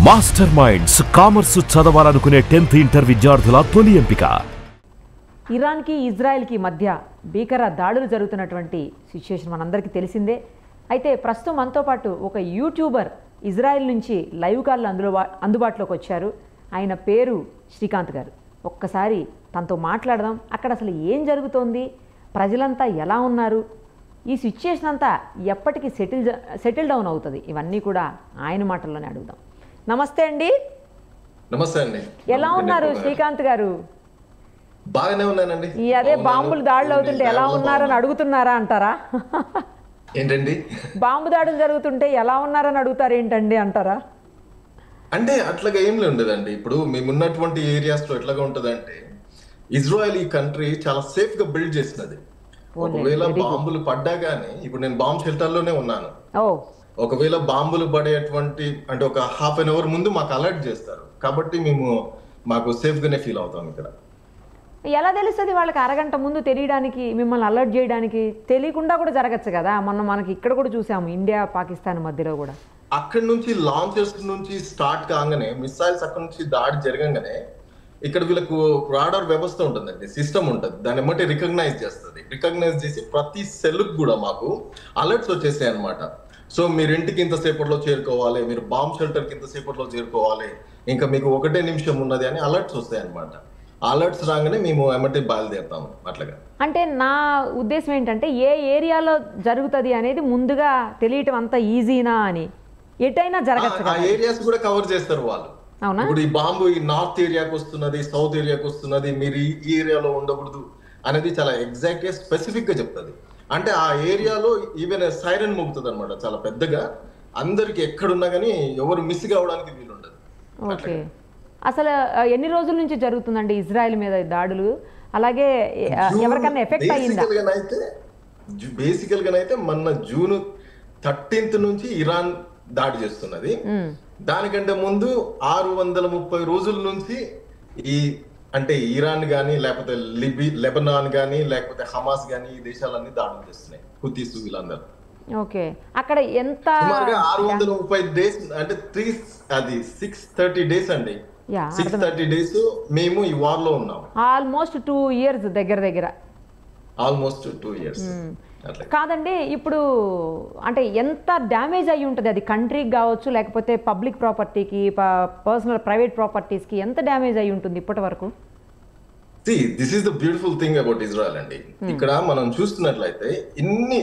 Master minds commerce చదవాలనుకునే 10th inter విద్యార్థుల తొలి ఎంపిక. ఇరాన్కి ఇజ్రాయెల్కి మధ్య భీకర దాడులు జరుగుతున్నటువంటి సిచ్యుయేషన్ మనందరికీ తెలిసిందే. అయితే ప్రస్తుతం మనతో పాటు ఒక యూట్యూబర్ ఇజ్రాయెల్ నుంచి లైవ్ కాల్లో అందుబాటులోకి వచ్చారు. ఆయన పేరు శ్రీకాంత్ గారు. ఒక్కసారి తనతో మాట్లాడదాం. అక్కడ అసలు ఏం జరుగుతోంది, ప్రజలంతా ఎలా ఉన్నారు, ఈ సిచ్యుయేషన్ అంతా ఎప్పటికీ సెటిల్ డౌన్ అవుతుంది, ఇవన్నీ కూడా ఆయన మాటల్లోనే అడుగుదాం. నమస్తే అండి. నమస్తే అండి. ఎలా ఉన్నారు శ్రీకాంత్ గారు? బాగానే ఉన్నానండి. అదే బాంబులు దాడులు అవుతుంటే ఎలా ఉన్నారని అడుగుతున్నారా అంటారా? ఏంటండి, బాంబు దాడులు జరుగుతుంటే ఎలా ఉన్నారని అడుగుతారు ఏంటండి అంటారా? అంటే అట్లాగా ఏం ఉండదండి. ఇప్పుడు మేమున్నటువంటి ఏరియాస్ లో ఎట్లాగా ఉంటదంటే, ఇజ్రాయెల్ ఈ కంట్రీ చాలా సేఫ్ గా బిల్డ్ చేసినది. ఒకవేళ బాంబులు పడ్డా గానీ, ఇప్పుడు నేను బాంబ్ షెల్టర్ లోనే ఉన్నాను. ఒకవేళ బాంబులు పడేటువంటి అంటే ఒక హాఫ్ అన్ అవర్ ముందు మాకు అలర్ట్ చేస్తారు. కాబట్టి మాకు సేఫ్ గానే ఫీల్ అవుతాం. ఇక్కడ ఎలా తెలుస్తుంది వాళ్ళకి? అరగంట ముందు తెలియడానికి, మిమ్మల్ని అలర్ట్ చేయడానికి తెలియకుండా కూడా జరగచ్చు కదా. మనకి ఇక్కడ కూడా చూసాము, ఇండియా పాకిస్తాన్ మధ్యలో కూడా అక్కడి నుంచి లాంచర్స్ నుంచి స్టార్ట్ కాగానే, మిసైల్స్ అక్కడ నుంచి దాడి జరగంగానే ఇక్కడ వీళ్ళకు రాడార్ వ్యవస్థ ఉంటుందండి, సిస్టమ్ ఉంటుంది. దాన్ని బట్టి రికగ్నైజ్ చేస్తుంది. రికగ్నైజ్ చేసి ప్రతి సెల్ కూడా మాకు అలర్ట్స్ వచ్చేసాయి అనమాట. సో మీరు ఇంటికి ఇంతసేపట్లో చేరుకోవాలి, మీరు బాంబ్ షెల్టర్కి ఇంతసేపట్లో చేరుకోవాలి, ఇంకా మీకు 1 నిమిషం ఉన్నది అని అలర్ట్స్ వస్తాయి అనమాట. అలర్ట్స్ రాగానే మేము ఎమ్మటి బయలుదేరుతాము. అట్లాగా అంటే నా ఉద్దేశం ఏంటంటే, ఏ ఏరియాలో జరుగుతుంది అనేది ముందుగా తెలియటం అంత ఈజీనా అని. ఎటైనా జరగచ్చు, ఆ ఏరియాస్ కూడా కవర్ చేస్తారు వాళ్ళు. ఇప్పుడు ఈ బాంబు ఈ నార్త్ ఏరియాకి వస్తున్నది, సౌత్ ఏరియాకి వస్తున్నది, మీరు ఈ ఏరియాలో ఉండకూడదు అనేది చాలా ఎగ్జాక్ట్ గా స్పెసిఫిక్ గా చెప్తుంది. అంటే ఆ ఏరియాలో ఈవెన్ సైరన్ మోగుతుంది అనమాట, చాలా పెద్దగా. అందరికి ఎక్కడున్నా కానీ ఎవరు మిస్ కావడానికి వీలుండదు. ఓకే, అసలు ఎన్ని రోజుల నుంచి జరుగుతుందండి ఇజ్రాయెల్ మీద దాడులు? అలాగే ఎవరికన్నా ఎఫెక్ట్ అయ్యిందా? బేసికల్ గానైతే మొన్న జూన్ 13th నుంచి ఇరాన్ దాడి చేస్తున్నది. దానికంటే ముందు 630 రోజుల నుంచి అంటే ఇరాన్ గానీ, లేకపోతే లెబనాన్ గానీ, లేకపోతే హమాస్ గానీ, ఈ దేశాలన్నీ దాడులు చేస్తున్నాయి, హుతీస్ వీళ్ళందరూ. ఓకే, అక్కడ ఎంత 630 డేస్ అంటే 630 డేస్ అండి. 630 డేస్ మేము ఈ వార్ లో ఉన్నాం. ఆల్మోస్ట్ 2 years దగ్గర. Almost 2 years. కాదండి, ఇప్పుడు అంటే ఎంత డ్యామేజ్ అయ్యి ఉంటుంది అది? కంట్రీకి కావచ్చు, లేకపోతే పబ్లిక్ ప్రాపర్టీకి, పర్సనల్ ప్రైవేట్ ప్రాపర్టీస్కి ఎంత డ్యామేజ్ అయ్యి ఉంటుంది ఇప్పటి వరకు? This is the beautiful thing about Israel అండి. ఇక్కడ మనం చూస్తున్నట్లయితే ఇన్ని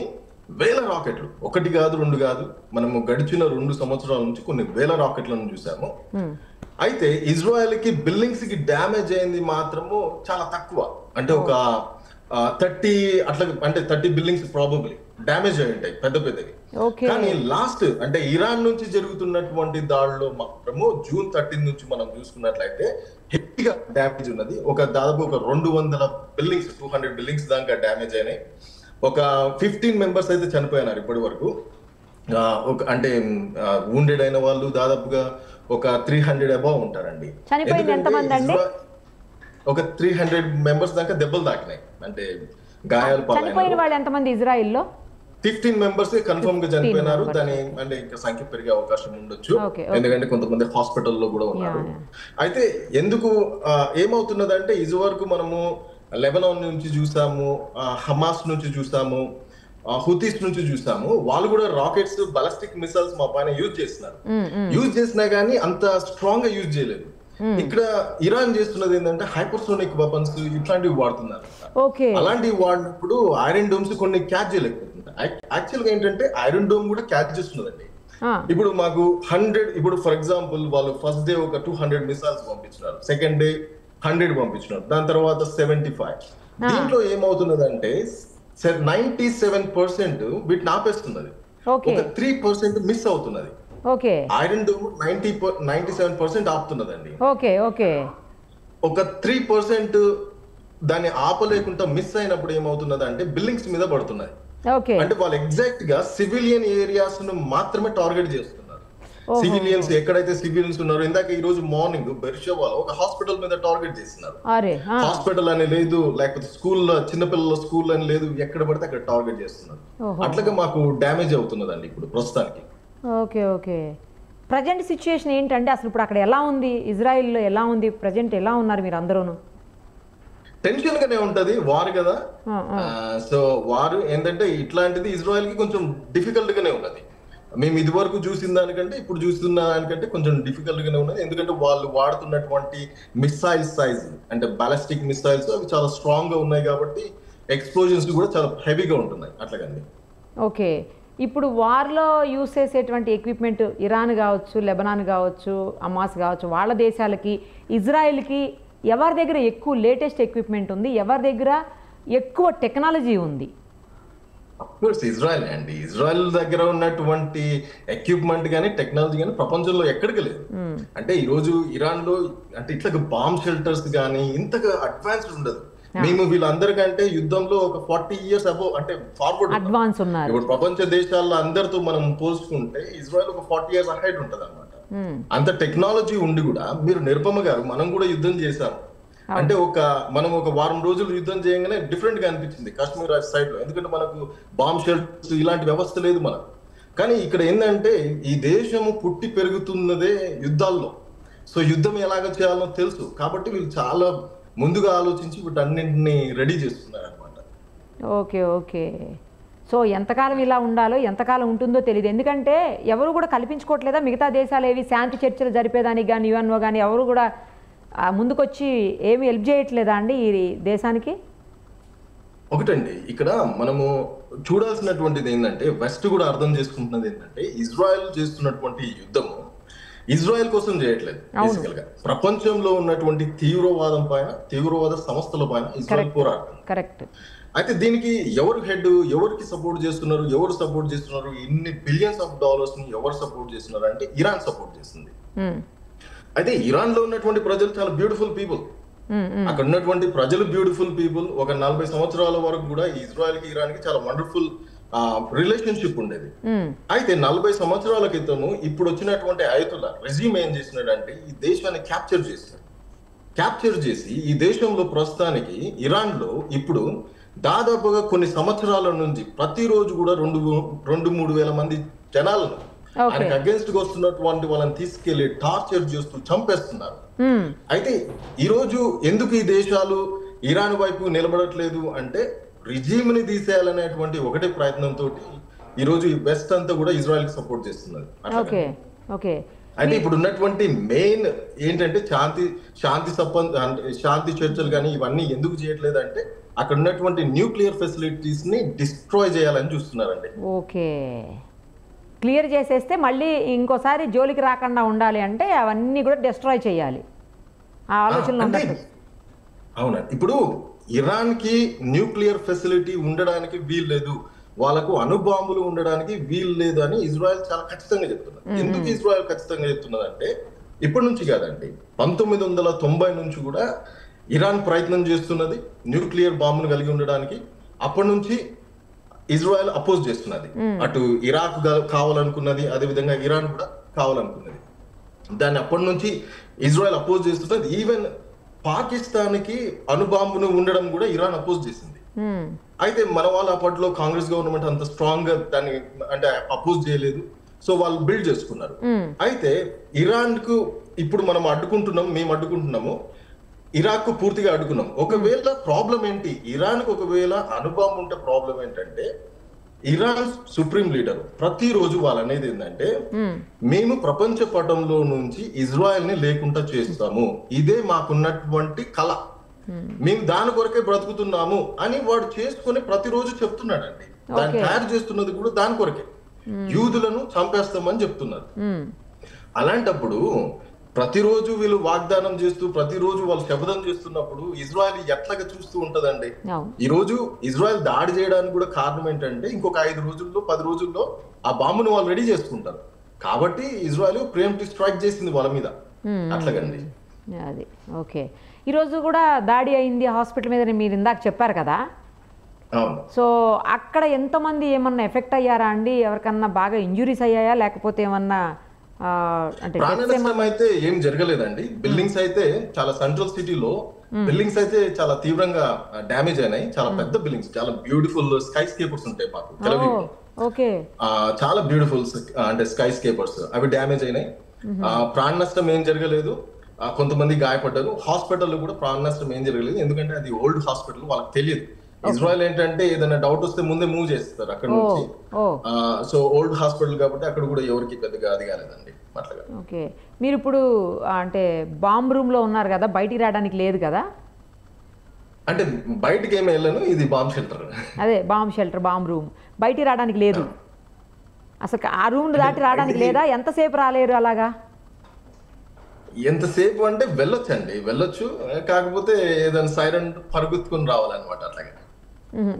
వేల రాకెట్లు, 1 కాదు 2 కాదు, మనము గడిచిన 2 సంవత్సరాల నుంచి కొన్ని వేల రాకెట్లను చూసాము. అయితే ఇజ్రాయెల్ కి బిల్డింగ్స్ కి డ్యామేజ్ అయింది మాత్రము చాలా తక్కువ. అంటే ఒక 30 అట్లా, అంటే 30 బిల్డింగ్స్ ప్రాబబ్లీ డ్యామేజ్ అయి ఉంటాయి, పెద్దవి. కానీ లాస్ట్ అంటే ఇరాన్ నుంచి జరుగుతున్నటువంటి దాడిలో మాత్రము జూన్ 13 నుంచి మనం చూసుకున్నట్లయితే హెవీగా డ్యామేజ్ ఉన్నది. దాదాపు ఒక 200 బిల్డింగ్స్, 200 బిల్డింగ్స్ దాకా డ్యామేజ్ అయినాయి. ఒక 15 మెంబర్స్ అయితే చనిపోయినారు ఇప్పటి వరకు. అంటే వూండెడ్ అయిన వాళ్ళు దాదాపుగా ఒక 300 అబౌవ్ ఉంటారండి. ఒక 300 మెంబర్స్ దాకా దెబ్బలు తాకినాయి, అంటే గాయాలు పాలైన వాళ్ళు ఎంతమంది ఇజ్రాయెల్లో? 15 మెంబర్స్ కన్ఫర్మ్ గా చనిపోయినారు. దాని అంటే ఇంకా సంఖ్య పెరిగే అవకాశం ఉండొచ్చు, ఎందుకంటే కొంతమంది హాస్పిటల్లో కూడా ఉన్నారు. అయితే ఎందుకు ఏమవుతున్నదంటే, ఇది వరకు మనము లెబనాన్ నుంచి చూసాము, హమాస్ నుంచి చూసాము, హుతీస్ నుంచి చూసాము. వాళ్ళు కూడా రాకెట్స్, బాలిస్టిక్ మిసైల్స్ మా పైన యూజ్ చేస్తున్నారు. యూజ్ చేసినా గానీ అంత స్ట్రాంగ్ గా యూజ్ చేయలేదు. ఇక్కడ ఇరాన్ చేస్తున్నది ఏంటంటే హైపర్సోనిక్ వెపన్స్ ఇట్లాంటివి వాడుతున్నారు. అలాంటివి వాడినప్పుడు ఐరన్ డోమ్స్ కొన్ని క్యాచ్ చేయలేకపోతుంది. యాక్చువల్ గా ఏంటంటే ఐరన్ డోమ్ కూడా క్యాచ్ చేస్తున్నదండి. ఇప్పుడు మాకు 100, ఇప్పుడు ఫర్ ఎగ్జాంపుల్ వాళ్ళు ఫస్ట్ డే ఒక 200 మిసైల్స్ పంపించినారు, సెకండ్ డే 100 పంపించినారు, దాని తర్వాత 75. దీంట్లో ఏమవుతున్నదంటే 97% వీటిని ఆపేస్తున్నది, ఒక 3% మిస్ అవుతున్నది. Iron dome 97% ఆపుతున్నదండి. ఒక 3% దాన్ని ఆపలేకుండా మిస్ అయినప్పుడు ఏమవుతున్నది అంటే బిల్డింగ్స్ మీద పడుతున్నది. అంటే వాళ్ళు ఎగ్జాక్ట్ గా సివిలియన్ ఏరియాస్ ను మాత్రమే టార్గెట్ చేస్తున్నారు. సివిలియన్స్ ఎక్కడైతే సివిలియన్స్ ఉన్నారో, ఇందాక ఈ రోజు మార్నింగ్ బెర్షవాలో ఒక హాస్పిటల్ మీద టార్గెట్ చేస్తున్నారు. హాస్పిటల్ అని లేదు, లేకపోతే స్కూల్లో చిన్నపిల్లల స్కూల్ అని లేదు, ఎక్కడ పడితే అక్కడ టార్గెట్ చేస్తున్నారు. అట్లాగా మాకు డ్యామేజ్ అవుతున్నదండి ఇప్పుడు ప్రస్తుతానికి. ఓకే, ప్రజెంట్ సిచ్యుయేషన్ ఏంటంటే అసలు ఇప్పుడు అక్కడ ఎలా ఉంది, ఇజ్రాయిల్లో ఎలా ఉంది, ప్రజెంట్ ఎలా ఉన్నారు మీరు అందరూను? టెన్షన్ గానే ఉంటది, వార్ కదా. సో వారు ఏంటంటే ఇట్లాంటిది ఇజ్రాయెల్ కి కొంచెం డిఫికల్ట్ గానే ఉన్నది. మేము ఇది వరకు చూసిన దానికంటే ఇప్పుడు చూస్తున్న దానికంటే కొంచెం డిఫికల్ట్ గానే ఉన్నది. ఎందుకంటే వాళ్ళు వాడుతున్నటువంటి మిసైల్ సైజ్ అంటే బాలిస్టిక్ మిసైల్స్ అవి చాలా స్ట్రాంగ్ గా ఉన్నాయి కాబట్టి ఎక్స్ప్లోజన్స్ కూడా చాలా హెవీగా ఉంటున్నాయి అట్లాగండి. ఓకే, ఇప్పుడు వార్లో యూస్ చేసేటువంటి ఎక్విప్మెంట్ ఇరాన్ కావచ్చు, లెబనాన్ కావచ్చు, హమాస్ కావచ్చు, వాళ్ళ దేశాలకి ఇజ్రాయెల్కి ఎవరి దగ్గర ఎక్కువ లేటెస్ట్ ఎక్విప్మెంట్ ఉంది, ఎవరి దగ్గర ఎక్కువ టెక్నాలజీ ఉంది? అఫ్కోర్స్ ఇజ్రాయెల్ అండి. ఇజ్రాయెల్ దగ్గర ఉన్నటువంటి ఎక్విప్మెంట్ కానీ టెక్నాలజీ కానీ ప్రపంచంలో ఎక్కడికి లేదు. అంటే ఈ రోజు ఇరాన్ లో అంటే ఇట్లా బాంబ్ షెల్టర్స్ కానీ ఇంతగా అడ్వాన్స్డ్ ఉండదు. మేము వీళ్ళందరికంటే యుద్ధంలో ఒక 40 years అబౌవ్ అంటే ఫార్వర్డ్ అడ్వాన్స్ ఉన్నారు. ఇప్పుడు ప్రపంచ దేశాల్లో అందరితో మనం పోల్చుకుంటే ఇజ్రాయెల్ ఒక 40 years అహెడ్ ఉంటది అనమాట. అంత టెక్నాలజీ ఉండి కూడా మీరు నిరుపమ గారు మనం కూడా యుద్ధం చేశాం అంటే మనం ఒక వారం రోజులు యుద్ధం చేయగానే డిఫరెంట్ గా అనిపించింది కాశ్మీర్ సైడ్ లో. ఎందుకంటే మనకు బాంబ్ షెల్టర్స్ ఇలాంటి వ్యవస్థ లేదు మనం. కానీ ఇక్కడ ఏంటంటే ఈ దేశము పుట్టి పెరుగుతున్నదే యుద్ధాల్లో. సో యుద్ధం ఎలాగ చేయాలో తెలుసు కాబట్టి వీళ్ళు చాలా ముందుగా ఆలోచించి వీటన్నింటినీ రెడీ చేస్తున్నారు అనమాట. Okay okay. సో ఎంతకాలం ఇలా ఉండాలో ఎంతకాలం ఉంటుందో తెలియదు. ఎందుకంటే ఎవరు కూడా కల్పించుకోవట్లేదా మిగతా దేశాలు ఏవి శాంతి చర్చలు జరిపేదానికి కానీ యుఎన్ఓ కానీ ఎవరు కూడా ముందుకొచ్చి ఏమి హెల్ప్ చేయట్లేదా అండి ఈ దేశానికి? ఒకటండి ఇక్కడ మనము చూడాల్సినటువంటిది ఏంటంటే వెస్ట్ కూడా అర్థం చేసుకుంటున్నది ఏంటంటే ఇజ్రాయెల్ చేస్తున్నటువంటి యుద్ధము ఇజ్రాయెల్ కోసం చేయట్లేదు. బేసికల్ గా ప్రపంచంలో ఉన్నటువంటి తీవ్రవాదం పైన తీవ్రవాద సంస్థల పైన ఇజ్రాయెల్ పోరాడుతుంది. కరెక్ట్. అయితే దీనికి ఎవరు హెడ్, ఎవరికి సపోర్ట్ చేస్తున్నారు, ఎవరు సపోర్ట్ చేస్తున్నారు, ఇన్ని బిలియన్స్ ఆఫ్ డాలర్స్ ని ఎవరు సపోర్ట్ చేస్తున్నారు అంటే ఇరాన్ సపోర్ట్ చేస్తుంది. అయితే ఇరాన్ లో ఉన్నటువంటి ప్రజలు చాలా బ్యూటిఫుల్ పీపుల్. అక్కడ ఉన్నటువంటి ప్రజలు బ్యూటిఫుల్ పీపుల్. ఒక 40 సంవత్సరాల వరకు కూడా ఇజ్రాయెల్ కి ఇరాన్ కి చాలా వండర్ఫుల్ రిలేషన్షిప్ ఉండేది. అయితే 40 సంవత్సరాల క్రితము ఇప్పుడు వచ్చినటువంటి అయతుల్లా రెజీమ్ ఏం చేసినాడంటే ఈ దేశాన్ని క్యాప్చర్ చేసి ఈ దేశంలో ప్రస్తుతానికి ఇరాన్ లో ఇప్పుడు దాదాపుగా కొన్ని సంవత్సరాల నుంచి ప్రతిరోజు కూడా 2-3 వేల మంది జనాలను ఆయనకు అగేన్స్ట్ గా వస్తున్నటువంటి వాళ్ళని తీసుకెళ్లి టార్చర్ చేస్తూ చంపేస్తున్నారు. అయితే ఈ రోజు ఎందుకు ఈ దేశాలు ఇరాన్ వైపు నిలబడట్లేదు అంటే రిజీమ్ ని తీసేయాలనేటువంటి ఒకటే ప్రయత్నంతో ఈ రోజు ఈ వెస్ట్ అంతా కూడా ఇజ్రాయెల్ కి సపోర్ట్ చేస్తున్నారు. అంటే ఇప్పుడు ఉన్నటువంటి మెయిన్ ఏంటంటే శాంతి చర్చలు కానీ ఇవన్నీ ఎందుకు చేయట్లేదు అంటే అక్కడ ఉన్నటువంటి న్యూక్లియర్ ఫెసిలిటీస్ ని డిస్ట్రాయ్ చేయాలని చూస్తున్నారండి. ఓకే, క్లియర్ చేసేస్తే మళ్ళీ ఇంకోసారి జోలికి రాకుండా ఉండాలి అంటే అవన్నీ కూడా డిస్ట్రాయ్ చేయాలి ఆ ఆలోచనలో. అవునండి. ఇప్పుడు ఇరాన్ కి న్యూక్లియర్ ఫెసిలిటీ ఉండడానికి వీలు లేదు, వాళ్ళకు అణుబాంబులు ఉండడానికి వీలు లేదు అని ఇజ్రాయెల్ చాలా ఖచ్చితంగా చెప్తున్నారు. ఎందుకు ఇజ్రాయెల్ ఖచ్చితంగా చెప్తున్నదంటే ఇప్పటి నుంచి కాదండి 1990 నుంచి కూడా ఇరాన్ ప్రయత్నం చేస్తున్నది న్యూక్లియర్ బాంబును కలిగి ఉండడానికి. అప్పటి నుంచి ఇజ్రాయెల్ అపోజ్ చేస్తున్నది. అటు ఇరాక్ కావాలనుకున్నది, అదే విధంగా ఇరాన్ కూడా కావాలనుకున్నది. దాన్ని అప్పటి నుంచి ఇజ్రాయెల్ అపోజ్ చేస్తున్నది. ఈవెన్ పాకిస్తాన్ కి అణుబాంబును ఉండడం కూడా ఇరాన్ అపోజ్ చేసింది. అయితే మన వాళ్ళు అప్పట్లో కాంగ్రెస్ గవర్నమెంట్ అంత స్ట్రాంగ్ గా దాన్ని అంటే అపోజ్ చేయలేదు. సో వాళ్ళు బిల్డ్ చేసుకున్నారు. అయితే ఇరాన్ కు ఇప్పుడు మేము అడ్డుకుంటున్నాము, ఇరాక్ కు పూర్తిగా అడ్డుకున్నాం. ఒకవేళ ప్రాబ్లం ఏంటి, ఇరాన్ కు ఒకవేళ అణుబాంబు ఉంటే ప్రాబ్లం ఏంటంటే ఇరాన్ సుప్రీం లీడర్ ప్రతిరోజు వాళ్ళు అనేది ఏంటంటే మేము ప్రపంచ పటంలో నుంచి ఇజ్రాయెల్ ని లేకుండా చేస్తాము, ఇదే మాకున్నటువంటి కళ, మేము దాని కొరకే బ్రతుకుతున్నాము అని వాడు చేసుకుని ప్రతిరోజు చెప్తున్నాడండి. దాన్ని తయారు చేస్తున్నది కూడా దాని కొరకే, యూదులను చంపేస్తామని చెప్తున్నారు. అలాంటప్పుడు ప్రతిరోజు వీళ్ళు వాగ్దానం చేస్తూ ప్రతిరోజు వాళ్ళు శపథం చేస్తున్నప్పుడు ఇజ్రాయెల్ ఎట్లాగా చూస్తూ ఉంటదండి. ఈ రోజు ఇజ్రాయెల్ దాడి చేయడానికి కూడా కారణం ఏంటంటే ఇంకొక 5 రోజుల్లో 10 రోజుల్లో ఆ బాంబును వాళ్ళు రెడీ చేసుకుంటారు కాబట్టి ఇజ్రాయెల్ ప్రియంప్టివ్ స్ట్రైక్ చేసింది వాళ్ళ మీద. అట్లాగండి అది. ఓకే, ఈరోజు కూడా దాడి అయింది హాస్పిటల్ మీద మీరు ఇందాక చెప్పారు కదా. సో అక్కడ ఎంతమంది ఏమన్నా ఎఫెక్ట్ అయ్యారా అండి? ఎవరికన్నా బాగా ఇంజురీస్ అయ్యాయా లేకపోతే ఏమన్నా అంటే ప్రాణనష్టం అయితే ఏం జరగలేదండి. బిల్డింగ్స్ అయితే చాలా సెంట్రల్ సిటీలో బిల్డింగ్స్ అయితే చాలా తీవ్రంగా డ్యామేజ్ అయినాయి. చాలా పెద్ద బిల్డింగ్స్, చాలా బ్యూటిఫుల్ స్కై స్కేపర్స్ ఉంటాయి మాకు టెల్ అవీవ్లో. ఓకే. చాలా బ్యూటిఫుల్ అంటే స్కై స్కేపర్స్ అవి డ్యామేజ్ అయినాయి. ప్రాణ నష్టం ఏం జరగలేదు, కొంతమంది గాయపడ్డారు. హాస్పిటల్లో కూడా ప్రాణ నష్టం ఏం జరగలేదు, ఎందుకంటే అది ఓల్డ్ హాస్పిటల్, వాళ్ళకి తెలియదు. ఇజ్రాయెల్ ఏంటంటే ఏదైనా డౌట్ వస్తే ముందే మూవ్ చేస్తారు అక్కడ నుంచి. సో ఓల్డ్ హాస్పిటల్ కాబట్టి అక్కడ కూడా ఎవరికి పెద్దగా అది కాలేదండి అట్లాగా. ఓకే. మీరు ఇప్పుడు అంటే బాంబ్ రూమ్ లో ఉన్నారు కదా, బయటికి రావడానికి లేదు కదా? అంటే బయటికి ఏమి వెళ్ళను, ఇది బాంబ్ షెల్టర్. అదే బాంబ్ షెల్టర్, బాంబ్ రూమ్, బయటికి రావడానికి లేదు అసలు. ఆ రూమ్ దాటి రావడానికి లేదా? ఎంతసేపు రాలేరు అలాగా? ఎంతసేపు అంటే వెళ్ళొచ్చు, కాకపోతే ఏదైనా సైరన్ పరుగుతుకుని రావాలన్నమాట అట్లాగే.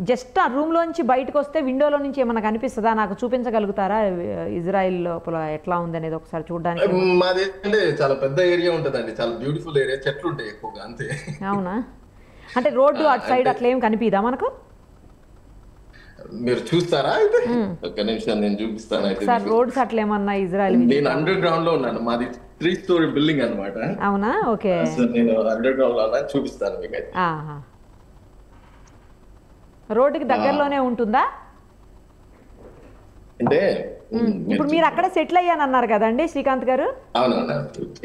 జస్ట్ ఆ రూమ్ లోంచి బయటకు వస్తే విండోలో నుంచి ఏమన్నా కనిపిస్తుందా? నాకు చూపించగలుగుతారా ఇజ్రాయిల్ లోపల ఎట్లా ఉంది అనేది ఒకసారి చూడడానికి? మాది అంటే చాలా పెద్ద ఏరియా ఉంటదండి, చాలా బ్యూటిఫుల్ ఏరియా, చెట్లు ఉంటాయి ఎక్కువగా, అంతే. అవునా? అంటే రోడ్డు అటు సైడ్ అట్లా ఏం కనిపిదా మనకు? మీరు చూస్తారా? అయితే ఒక నిమిషం నేను చూపిస్తాను. అయితే రోడ్స్ అట్లా ఏమన్నా ఇజ్రాయిల్? నేను అండర్ గ్రౌండ్ లో ఉన్నాను, మాది 3 story బిల్డింగ్ అన్నమాట. అవునా? ఓకే. నేను అండర్ గ్రౌండ్ లో చూపిస్తాను మీకు. రోడ్డుకి దగ్గరలోనే ఉంటుందా? అంటే ఇప్పుడు మీరు అక్కడ సెటిల్ అయ్యానన్నారు కదండి శ్రీకాంత్ గారు? అవునవునా,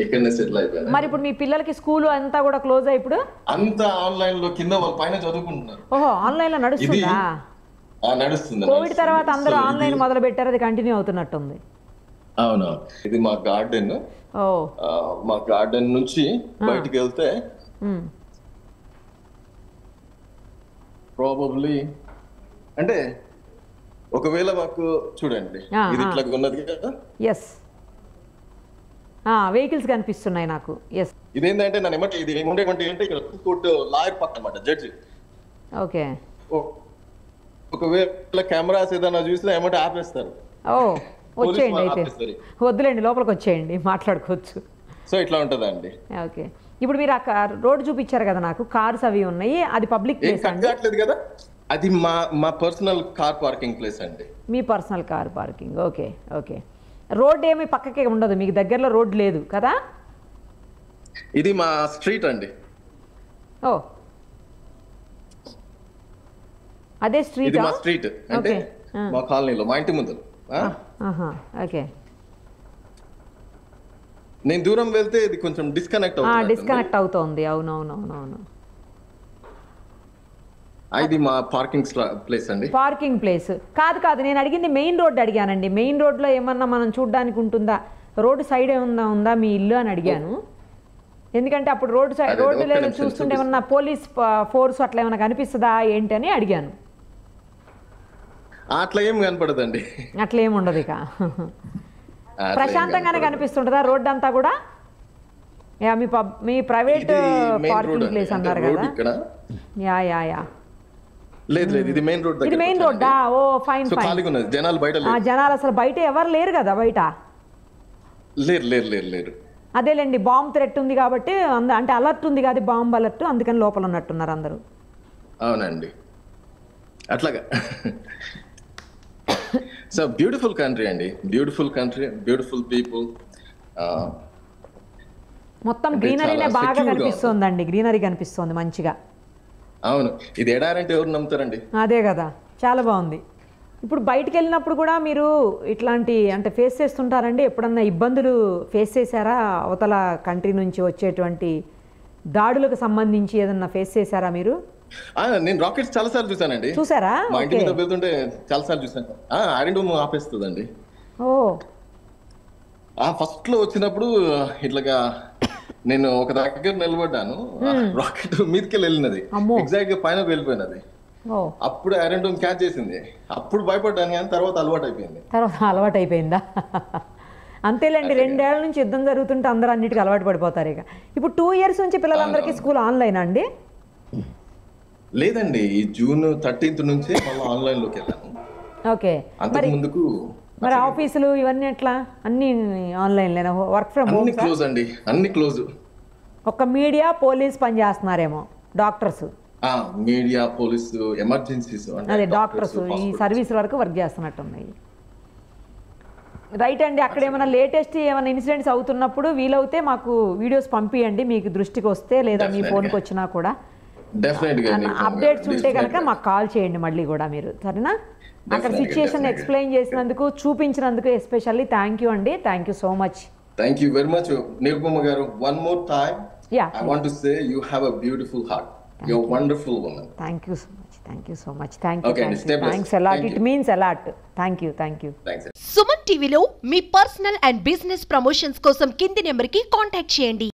ఇక్కడనే సెటిల్ అయిపోయాను. మరి ఇప్పుడు మీ పిల్లలకి స్కూల్ అంతా కూడా క్లోజ్ అయ్యి ఇప్పుడు అంతా ఆన్లైన్ లో కింద వాళ్ళ పైన చదువుకుంటున్నారు. ఓహో, ఆన్లైన్ లో నడుస్తుందా? నడుస్తుంది. కోవిడ్ తర్వాత అందరూ ఆన్లైన్ మొదలు పెట్టారు, అది కంటిన్యూ అవుతున్నట్టుంది. అవును, ఇది మా గార్డెన్. మా గార్డెన్ నుంచి బయటికి వెళ్తే ప్రాబబ్లీ అంటే ఒకవేళ మాకు చూడండి ఇది ఇట్లా ఉన్నది కదా. ఎస్, వెహికల్స్ కనిపిస్తున్నాయి నాకు. ఎస్, ఇదేంటంటే నన్ను ఏమంటే ఇది ఏముండేమంటే ఏంటంటే ఇక్కడ కోర్టు లాయర్ పక్కన అన్నమాట, జడ్జి. ఓకే. ఒకవేళ కెమెరాస్ ఏదైనా చూసినా ఏమంటే ఆపేస్తారు. వచ్చేయండి, అయితే వద్దులేండి, లోపలికి వచ్చేయండి, మాట్లాడుకోవచ్చు. సో ఇట్లా ఉంటదండి. ఓకే. ఇప్పుడు మీరు ఆ రోడ్ చూపించారు కదా నాకు, కార్స్ అవి ఉన్నాయి, అది పబ్లిక్ ప్లేస్ అండి కదా? అది మా పర్సనల్ కార్ పార్కింగ్ ప్లేస్ అండి. మీ personal car parking. Okay okay. Road ఏమి పక్కకే ఉండదు, మీకు దగ్గరలో రోడ్ లేదు కదా? ఇది మా స్ట్రీట్ అండి. ఓ, అదే స్ట్రీట్? ఇది మా స్ట్రీట్ అంటే మా కాలనీలో, మా ఇంటి ముందు. ఓకే. నేను దూరం వెళ్తే ఇది కొంచెం డిస్కనెక్ట్ అవుతుంది. అవునవునవునవును. ఇది మా పార్కింగ్ ప్లేస్ అండి. పార్కింగ్ ప్లేస్ కాదు, నేను అడిగింది మెయిన్ రోడ్ అడిగానండి. మెయిన్ రోడ్లో ఏమన్నా మనం చూడడానికి ఉంటుందా? రోడ్డు సైడ్ ఏమన్నా ఉందా మీ ఇల్లు అని అడిగాను. ఎందుకంటే అప్పుడు రోడ్డు లేదు చూస్తుంటే ఏమన్నా పోలీస్ ఫోర్స్ అట్లా ఏమన్నా కనిపిస్తుందా ఏంటి అని అడిగాను. అట్లా ఏం కనపడదండి. అట్లా ఏమి ఉండదు, ఇక ప్రశాంతంగానే కనిపిస్తుంటుందా రోడ్డు అంతా కూడా? మీ ప్రైవేట్ పార్కింగ్ ప్లేస్ అన్నారు కదా? యా. లేదు, ఇది మెయిన్ రోడ్. ఇది మెయిన్ రోడ్డా? ఓ ఫైన్. జనాలు అసలు బయట ఎవరు లేరు కదా? బయట లేరు. అదేలేండి, బాంబ్ థ్రెట్ ఉంది కాబట్టి, అంటే అలర్ట్ ఉంది కదా, బాంబ్ అలర్ట్, అందుకని లోపల ఉన్నట్టున్నారు అందరూ. అవునండి, అట్లాగా. సో బ్యూటిఫుల్ కంట్రీ అండి, బ్యూటిఫుల్ కంట్రీ, బ్యూటిఫుల్ పీపుల్. మొత్తం గ్రీనరీనే బాగా కనిపిస్తోందండి, గ్రీనరీ కనిపిస్తోంది మంచిగా. అవును, ఇది ఎడారంటే ఎవరు నమ్ముతారండి? అదే కదా, చాలా బాగుంది. ఇప్పుడు బయటికి వెళ్ళినప్పుడు కూడా మీరు ఇట్లాంటి అంటే ఫేస్ చేస్తుంటారండి? ఎప్పుడన్నా ఇబ్బందులు ఫేస్ చేశారా? అవతల కంట్రీ నుంచి వచ్చేటువంటి దాడులకు సంబంధించి ఏదన్నా ఫేస్ చేశారా మీరు? నేను రాకెట్స్ చాలా సార్లు చూసానండి. చూసారా? మా ఇంటి మీద వెళ్తుంటే చాలా సార్లు చూసాను. Iron dome ఆపేస్తుందండి. ఫస్ట్ లో వచ్చినప్పుడు ఇట్లాగా నేను ఒక దగ్గర నిలబడ్డాను, రాకెట్ మీదకి వెళ్ళినది, ఎగ్జాక్ట్ గా పైన వెళ్ళిపోయినది. అప్పుడు ఐరన్ డోమ్ క్యాచ్ చేసింది. అప్పుడు భయపడ్డాను, కానీ తర్వాత అలవాటు అయిపోయిందా? అంతేలేండి, 2 ఏళ్ల నుంచి యుద్ధం జరుగుతుంటే అందరూ అన్నిటికీ అలవాటు పడిపోతారు. ఇక ఇప్పుడు 2 years నుంచి పిల్లలందరికీ స్కూల్ ఆన్లైన్ అండి? లేదండి, ఈ June 13th నుంచే మళ్ళీ ఆన్లైన్ లోకి వెళ్ళాను. ఓకే. మరి ఆఫీసులు ఇవన్నీ ఎట్లా? అన్ని ఆన్లైన్ లేనా? Work from home? క్లోజ్ అండి, అన్ని క్లోజ్. ఒక్క మీడియా, పోలీస్ పని చేస్తున్నారేమో, డాక్టర్స్. మీడియా, పోలీసు, ఎమర్జెన్సీస్, అదే డాక్టర్స్ ఈ సర్వీస్ వరకు వర్క్ చేస్తున్నట్టున్నాయి. రైట్ అండి. అక్కడ ఏమైనా లేటెస్ట్ ఏమైనా ఇన్సిడెంట్స్ అవుతున్నప్పుడు వీలవుతే మాకు వీడియోస్ పంపియండి, మీకు దృష్టికి వస్తే, లేదా మీ ఫోన్కి వచ్చినా కూడా. అప్డేట్స్ ఉంటే కనుక మాకు కాల్ చేయండి మళ్ళీ కూడా మీరు, సరేనా? అక్కడ సిచ్యుయేషన్ ఎక్స్ప్లెయిన్ చేసినందుకు, చూపించినందుకు ఎస్పెషల్లీ థ్యాంక్ యూ అండి. Thank you so much. Thank you very much, Nirupama garu. One more time, I want to say you have a beautiful heart. You're a wonderful woman. Thank you so much. Thank you so much. Thank you. Okay, thanks a lot. It means a lot. Thank you. Thanks. Suman టీవీలో మీ personal and business promotions కోసం కింది నెంబర్కి contact చేయండి.